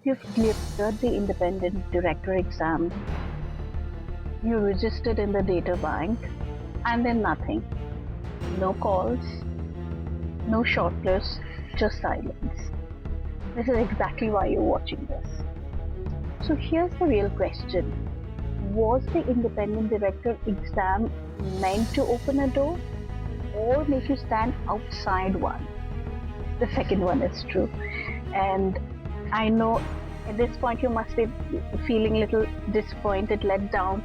You've cleared the independent director exam, you registered in the Databank, and then nothing. No calls, no shortlists, just silence. This is exactly why you're watching this. So here's the real question. Was the independent director exam meant to open a door or make you stand outside one? The second one is true. And I know at this point you must be feeling a little disappointed, let down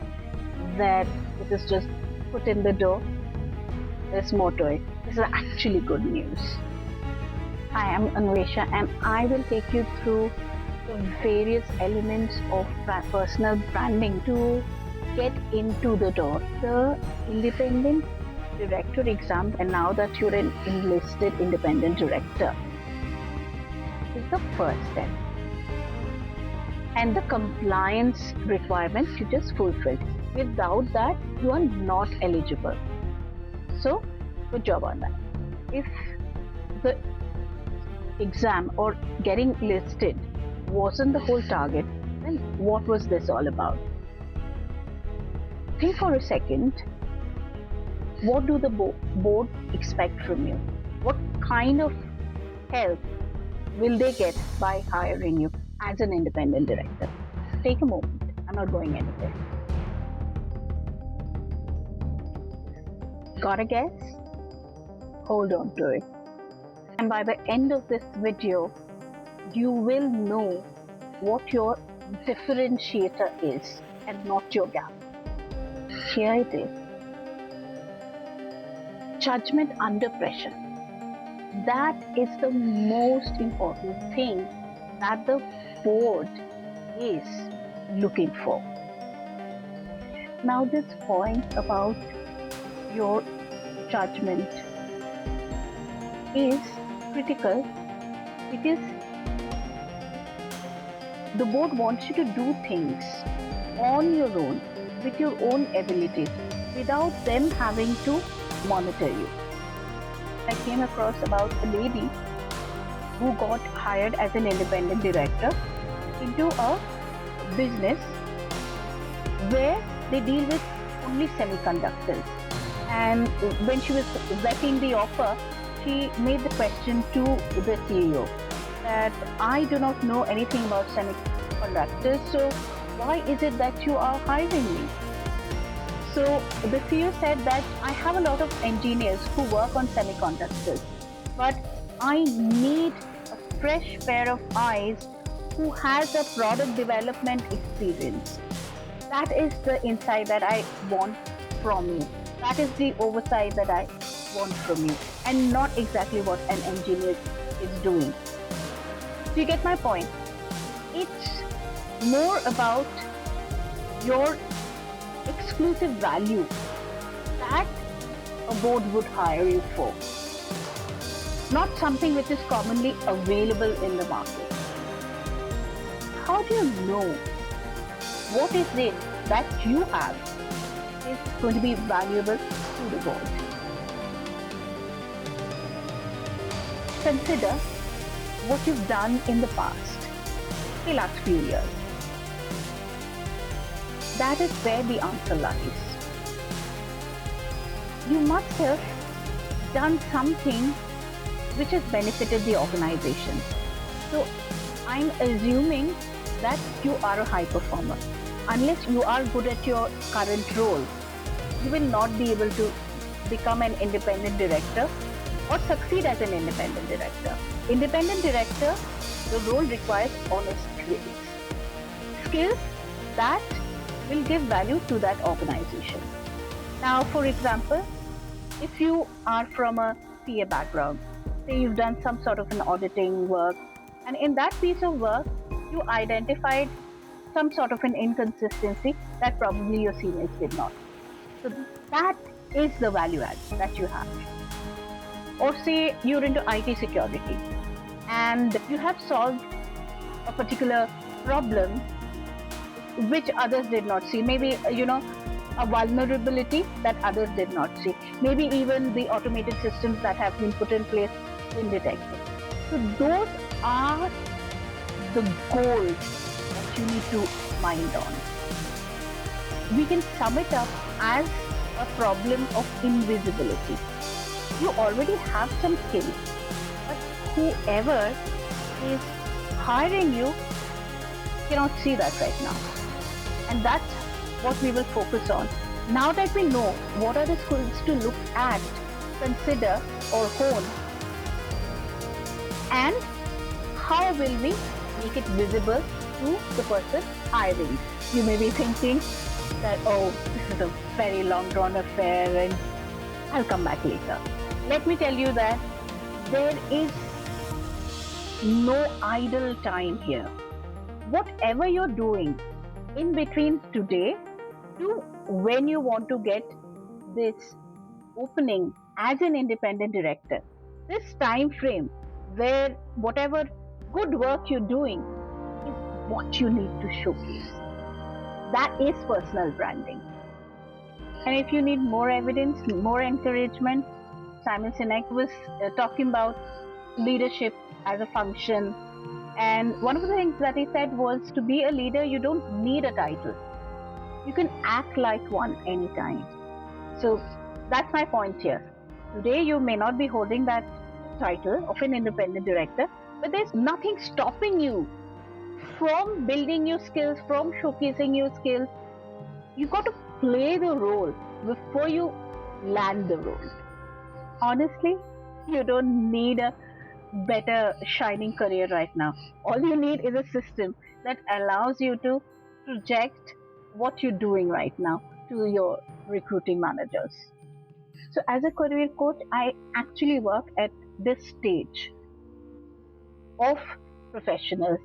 that it is just put in the door. There's more to it. This is actually good news. I am Anvesha and I will take you through the various elements of personal branding to get into the door. The independent director exam, and now that you're an enlisted independent director, is the first step. And the compliance requirements you just fulfilled. Without that, you are not eligible. So, good job on that. If the exam or getting listed wasn't the whole target, then what was this all about? Think for a second. What do the board expect from you? What kind of help will they get by hiring you as an independent director? Take a moment. I'm not going anywhere. Got a guess? Hold on to it. And by the end of this video, you will know what your differentiator is and not your gap. Here it is. Judgment under pressure. That is the most important thing that the board is looking for. Now this point about your judgment is critical because the board wants you to do things on your own with your own abilities without them having to monitor you. I came across about a lady who got hired as an independent director into a business where they deal with only semiconductors. And when she was vetting the offer, she made the question to the CEO that I do not know anything about semiconductors, so why is it that you are hiring me? So the CEO said that I have a lot of engineers who work on semiconductors, but I need a fresh pair of eyes who has a product development experience. That is the insight that I want from you. That is the oversight that I want from you, and not exactly what an engineer is doing. Do you get my point? It's more about your exclusive value that a board would hire you for, not something which is commonly available in the market. How do you know what is it that you have is going to be valuable to the board? Consider what you've done in the past, the last few years. That is where the answer lies. You must have done something which has benefited the organization. So I'm assuming that you are a high performer. Unless you are good at your current role, you will not be able to become an independent director or succeed as an independent director. Independent director, the role requires honest skills. Skills that will give value to that organization. Now, for example, if you are from a PA background, say you've done some sort of an auditing work, and in that piece of work, you identified some sort of an inconsistency that probably your seniors did not. So that is the value add that you have. Or say you're into IT security and you have solved a particular problem which others did not see. Maybe, a vulnerability that others did not see. Maybe even the automated systems that have been put in place in detecting. So those are the goals that you need to mind on. We can sum it up as a problem of invisibility. You already have some skills, but whoever is hiring you cannot see that right now. And that's what we will focus on. Now that we know what are the skills to look at, consider or hone, and how will we make it visible to the person hiring. You may be thinking that, oh, this is a very long drawn affair and I'll come back later. Let me tell you that there is no idle time here. Whatever you're doing in between today to when you want to get this opening as an independent director, this time frame where whatever good work you're doing is what you need to showcase. That is personal branding. And if you need more evidence, more encouragement, Simon Sinek was talking about leadership as a function. And one of the things that he said was, to be a leader, you don't need a title. You can act like one anytime. So that's my point here. Today, you may not be holding that title of an independent director, but there's nothing stopping you from building your skills, from showcasing your skills. You've got to play the role before you land the role. Honestly, you don't need a better shining career right now. All you need is a system that allows you to project what you're doing right now to your recruiting managers. So as a career coach, I actually work at this stage of professionals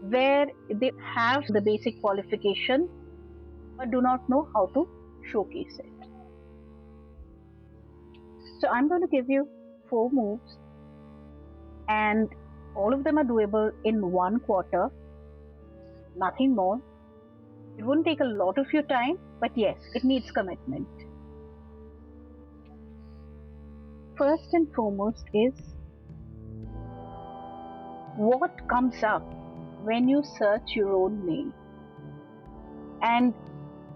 where they have the basic qualification but do not know how to showcase it. So I'm going to give you 4 moves, and all of them are doable in 1 quarter, nothing more. It wouldn't take a lot of your time, but yes, it needs commitment. First and foremost is, what comes up when you search your own name? And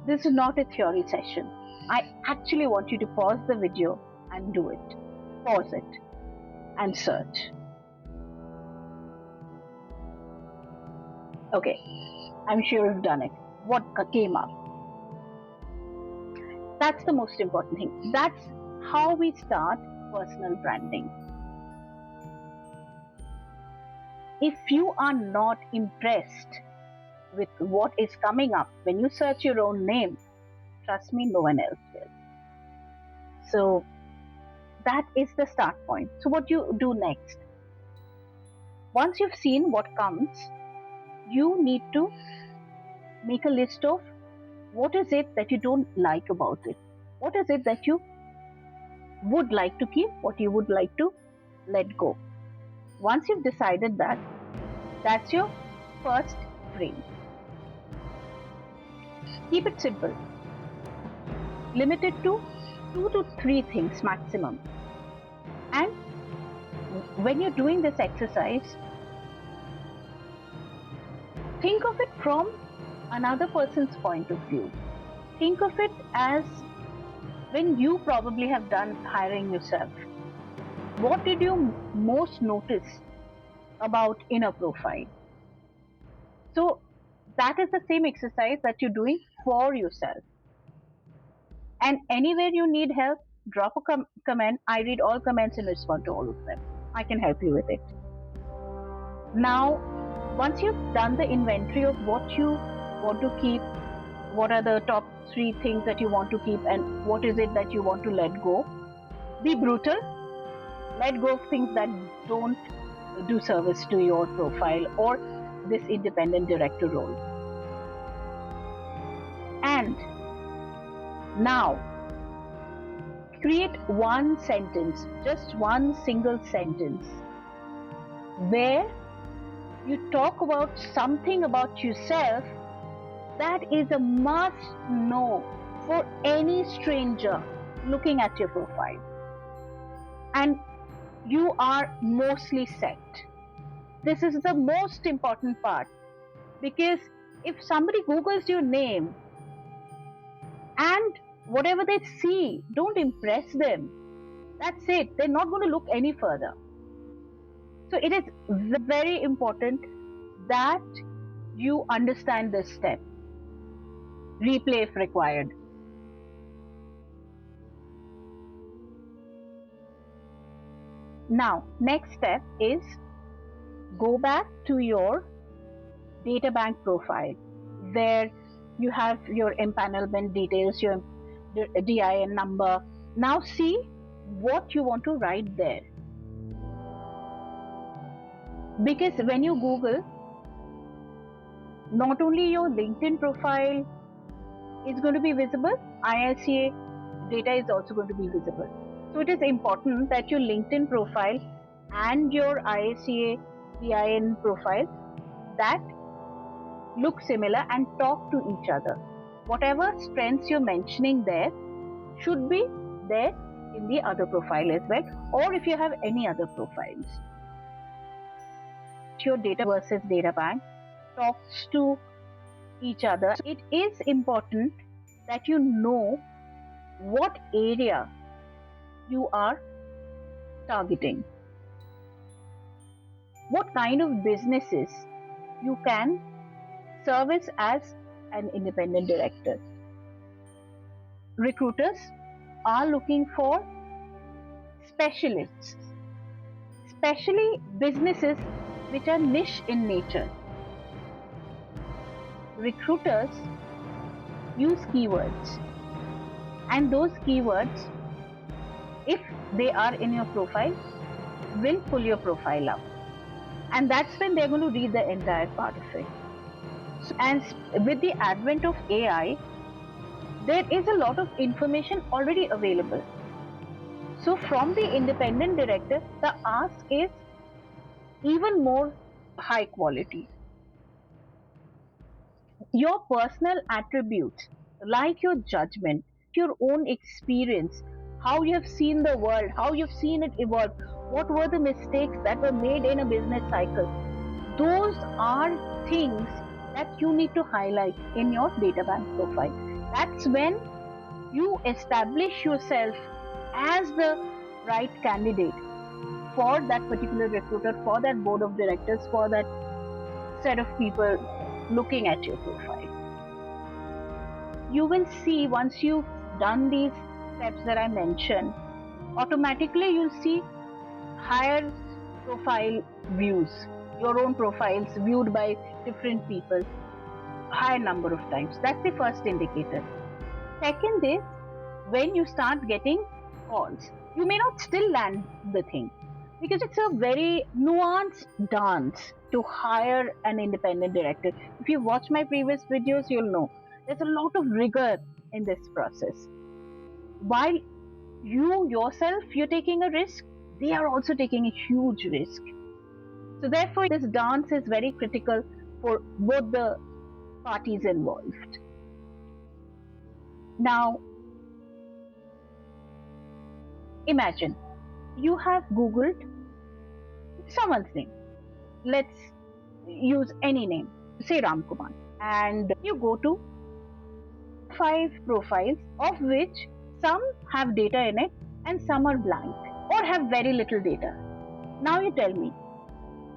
this is not a theory session. I actually want you to pause the video and do it. Pause it and search. Okay, I'm sure you've done it. What came up? That's the most important thing. That's how we start personal branding. If you are not impressed with what is coming up when you search your own name, trust me, no one else will. So that is the start point. So what you do next? Once you've seen what comes, you need to make a list of what is it that you don't like about it. What is it that you would like to keep, what you would like to let go. Once you've decided that, that's your first frame. Keep it simple. Limit it to 2 to 3 things maximum. And when you're doing this exercise, think of it from another person's point of view. Think of it as when you probably have done hiring yourself. What did you most notice about inner profile? So that is the same exercise that you're doing for yourself. And anywhere you need help, drop a comment. I read all comments and respond to all of them. I can help you with it. Now, once you've done the inventory of what you want to keep, what are the top 3 things that you want to keep, and what is it that you want to let go, be brutal. Let go of things that don't do service to your profile or this independent director role. And now, create one sentence, just one single sentence, where you talk about something about yourself that is a must know for any stranger looking at your profile. And you are mostly set. This is the most important part, because if somebody Googles your name and whatever they see don't impress them, that's it. They're not going to look any further. So it is very important that you understand this step. Replay if required. Now, next step is go back to your Databank profile where you have your empanelment details, your DIN number. Now see what you want to write there. Because when you Google, not only your LinkedIn profile is going to be visible, IICA data is also going to be visible. So it is important that your LinkedIn profile and your IICA DIN profile that look similar and talk to each other. Whatever strengths you're mentioning there should be there in the other profile as well, or if you have any other profiles. Your data versus Databank talks to each other. So it is important that you know what area you are targeting, what kind of businesses you can service as an independent director. Recruiters are looking for specialists, especially businesses which are niche in nature. Recruiters use keywords, and those keywords, if they are in your profile, will pull your profile up, and that's when they're going to read the entire part of it. And with the advent of AI, there is a lot of information already available. So from the independent director, the ask is even more high quality. Your personal attributes, like your judgment, your own experience, how you have seen the world, how you've seen it evolve, what were the mistakes that were made in a business cycle, those are things that you need to highlight in your Databank profile. That's when you establish yourself as the right candidate for that particular recruiter, for that board of directors, for that set of people looking at your profile. You will see, once you've done these steps that I mentioned, automatically you'll see higher profile views, your own profiles viewed by different people higher number of times. That's the first indicator. Second is when you start getting calls. You may not still land the thing, because it's a very nuanced dance to hire an independent director. If you watch my previous videos, you'll know there's a lot of rigor in this process. While you yourself, you're taking a risk, they are also taking a huge risk. So therefore, this dance is very critical for both the parties involved. Now, imagine you have Googled someone's name. Let's use any name, say Ram Kumar, and you go to 5 profiles, of which some have data in it and some are blank or have very little data. Now you tell me,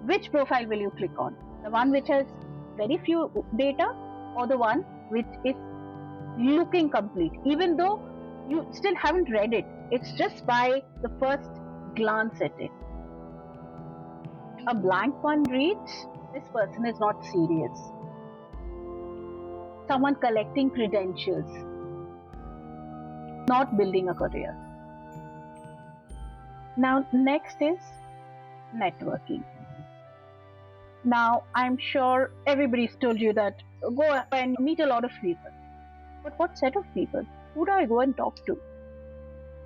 which profile will you click on? The one which has very few data, or the one which is looking complete, even though you still haven't read it? It's just by the first glance at it. A blank one reads, this person is not serious. Someone collecting credentials, not building a career. Now, next is networking. Now, I'm sure everybody's told you that go and meet a lot of people. But what set of people? Who do I go and talk to?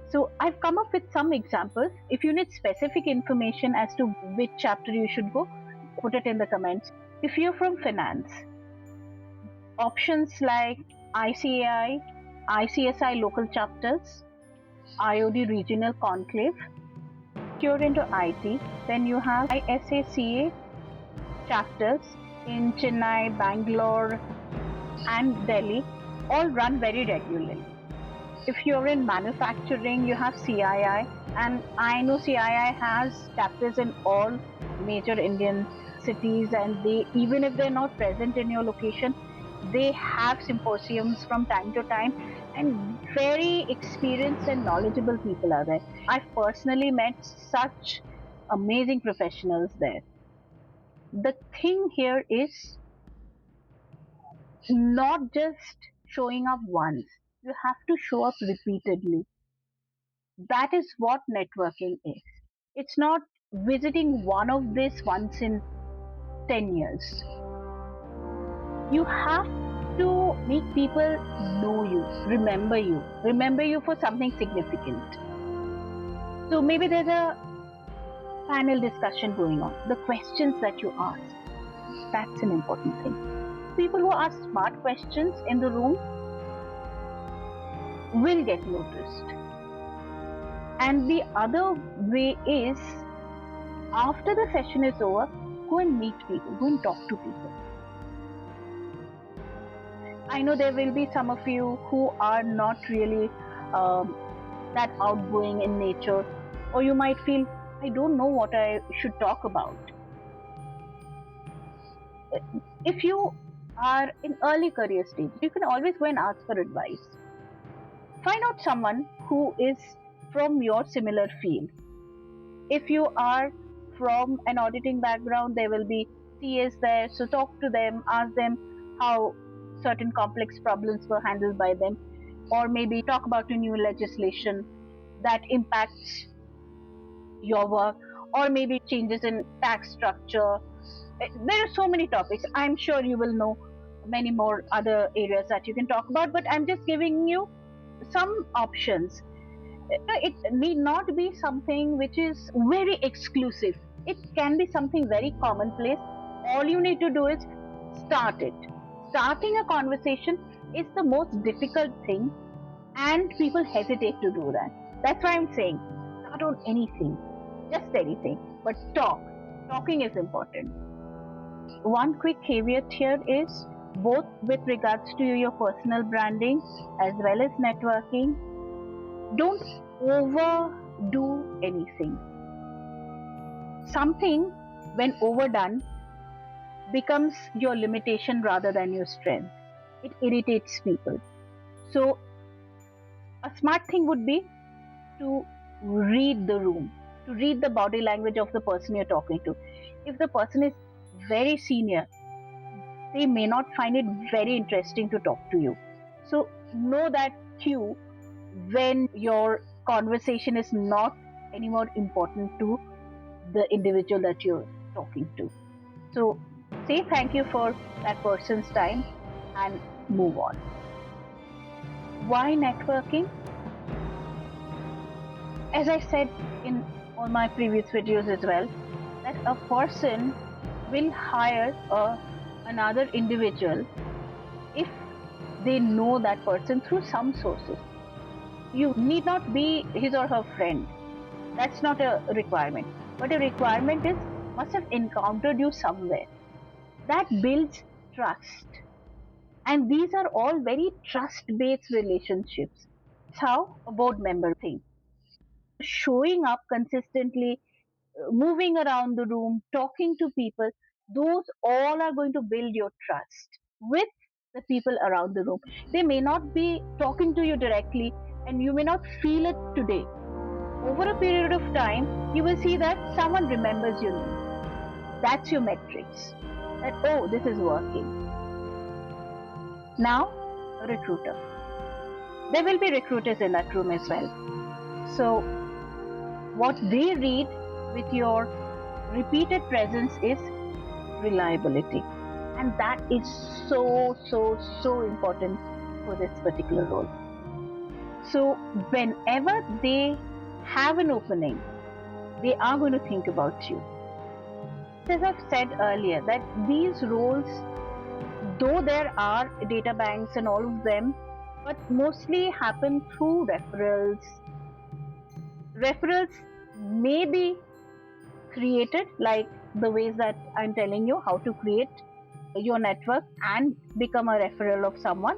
So I've come up with some examples. If you need specific information as to which chapter you should go, put it in the comments. If you're from finance, options like ICAI, ICSI local chapters, IOD regional conclave. If you're into IT, then you have ISACA chapters in Chennai, Bangalore, and Delhi all run very regularly. If you're in manufacturing, you have CII, and I know CII has chapters in all major Indian cities, and they, even if they're not present in your location, they have symposiums from time to time, and very experienced and knowledgeable people are there. I've personally met such amazing professionals there. The thing here is not just showing up once, you have to show up repeatedly. That is what networking is. It's not visiting one of this once in 10 years. You have to make people know remember you for something significant. So maybe there's a panel discussion going on. The questions that you ask, that's an important thing. People who ask smart questions in the room will get noticed. And the other way is, after the session is over, go and meet people, go and talk to people. I know there will be some of you who are not really that outgoing in nature, or you might feel, I don't know what I should talk about. If you are in early career stage, you can always go and ask for advice. Find out someone who is from your similar field. If you are from an auditing background, there will be CAs there, so talk to them, ask them how certain complex problems were handled by them, or maybe talk about a new legislation that impacts your work, or maybe changes in tax structure. There are so many topics. I'm sure you will know many more other areas that you can talk about, but I'm just giving you some options. It need not be something which is very exclusive. It can be something very commonplace. All you need to do is start it. Starting a conversation is the most difficult thing, and people hesitate to do that. That's why I'm saying start on anything, just anything, but talk. Talking is important. One quick caveat here is, both with regards to your personal branding as well as networking, don't overdo anything. Something, when overdone, becomes your limitation rather than your strength. It irritates people. So, a smart thing would be to read the room, to read the body language of the person you're talking to. If the person is very senior, they may not find it very interesting to talk to you. So, know that cue when your conversation is not anymore important to the individual that you're talking to. So, say thank you for that person's time and move on. Why networking? As I said in all my previous videos as well, that a person will hire another individual if they know that person through some sources. You need not be his or her friend. That's not a requirement. But a requirement is, must have encountered you somewhere. That builds trust. And these are all very trust based relationships. That's how a board member thinks. Showing up consistently, moving around the room, talking to people, those all are going to build your trust with the people around the room. They may not be talking to you directly, and you may not feel it today. Over a period of time, you will see that someone remembers your name. That's your metrics. That, oh, this is working. Now, a recruiter. There will be recruiters in that room as well. So, what they read with your repeated presence is reliability. And that is so, so, so important for this particular role. So, whenever they have an opening, they are going to think about you. As I've said earlier, that these roles, though there are data banks and all of them, but mostly happen through referrals. Referrals may be created, like the ways that I'm telling you how to create your network and become a referral of someone.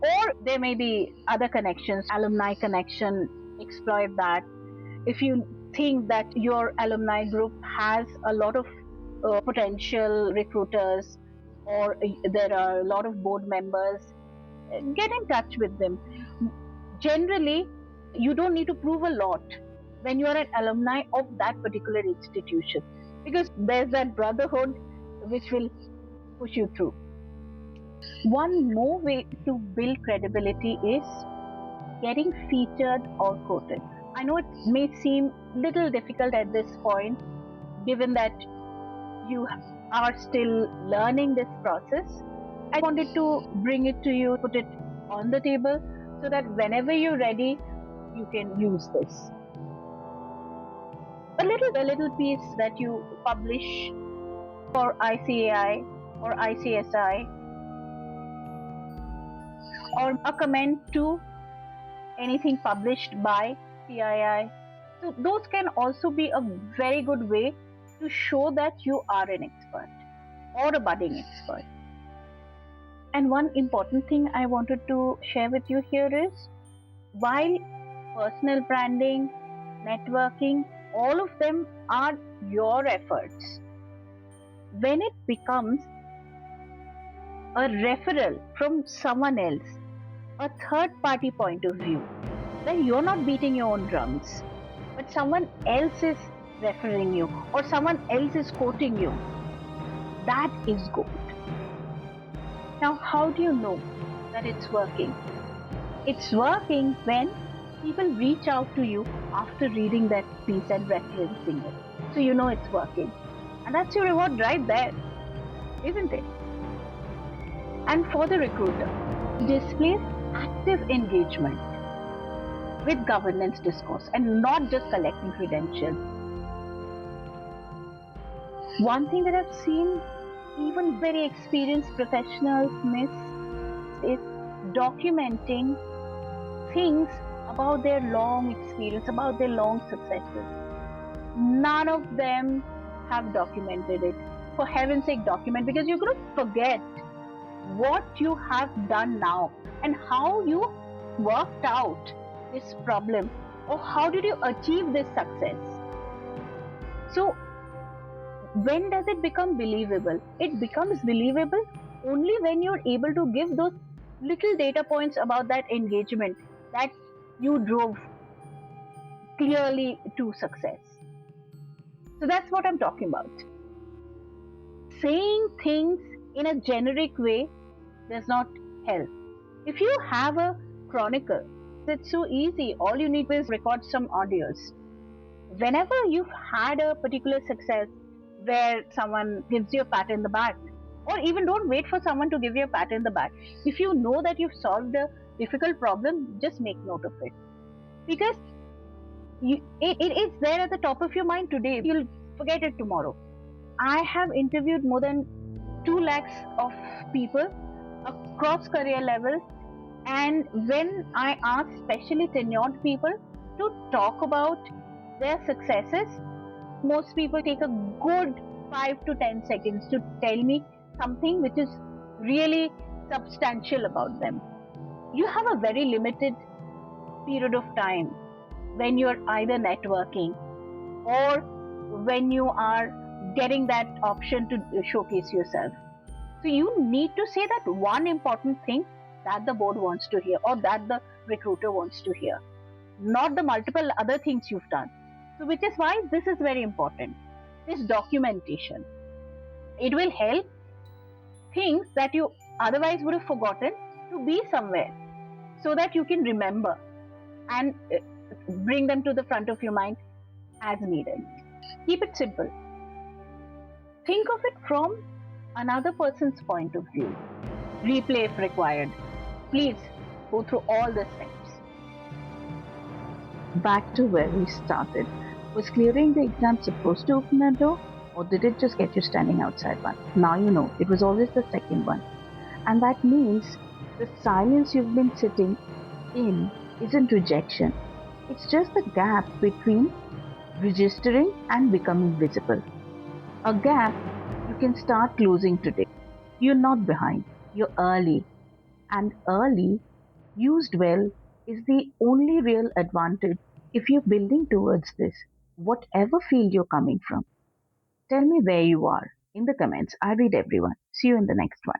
Or there may be other connections, alumni connection, exploit that. If you think that your alumni group has a lot of potential recruiters, or there are a lot of board members, get in touch with them. Generally, you don't need to prove a lot when you are an alumni of that particular institution, because there's that brotherhood which will push you through. One more way to build credibility is getting featured or quoted. I know it may seem little difficult at this point, given that you are still learning this process. I wanted to bring it to you, put it on the table, so that whenever you're ready, you can use this. A little piece that you publish for ICAI or ICSI, or a comment to anything published by CII. So those can also be a very good way to show that you are an expert or a budding expert. And one important thing I wanted to share with you here is, while personal branding, networking, all of them are your efforts, when it becomes a referral from someone else, a third party point of view, then you're not beating your own drums, but someone else is referring you or someone else is quoting you, that is gold. Now, how do you know that it's working? It's working when people reach out to you after reading that piece and referencing it. So you know it's working. And that's your reward right there, isn't it? And for the recruiter, displays active engagement with governance discourse and not just collecting credentials. One thing that I've seen even very experienced professionals miss is documenting things about their long experience, about their long successes. None of them have documented it. For heaven's sake, document, because you're going to forget what you have done now and how you worked out this problem, or how did you achieve this success. So when does it become believable? It becomes believable only when you're able to give those little data points about that engagement that you drove clearly to success. So that's what I'm talking about. Saying things in a generic way does not help. If you have a chronicle, it's so easy. All you need is record some audios. Whenever you've had a particular success where someone gives you a pat in the back, or even don't wait for someone to give you a pat in the back. If you know that you've solved a difficult problem, just make note of it. Because it is there at the top of your mind today. You'll forget it tomorrow. I have interviewed more than 2 lakhs of people across career levels, and when I ask especially tenured people to talk about their successes, most people take a good 5 to 10 seconds to tell me something which is really substantial about them. You have a very limited period of time when you're either networking or when you are getting that option to showcase yourself. So you need to say that one important thing that the board wants to hear or that the recruiter wants to hear, not the multiple other things you've done. So which is why this is very important, this documentation. It will help things that you otherwise would have forgotten to be somewhere, so that you can remember and bring them to the front of your mind as needed. Keep it simple. Think of it from another person's point of view. Replay if required. Please go through all the steps. Back to where we started. Was clearing the exam supposed to open a door, or did it just get you standing outside one? Now you know, it was always the second one. And that means the silence you've been sitting in isn't rejection. It's just the gap between registering and becoming visible. A gap you can start closing today. You're not behind, you're early. And early, used well, is the only real advantage if you're building towards this, whatever field you're coming from. Tell me where you are in the comments. I read everyone. See you in the next one.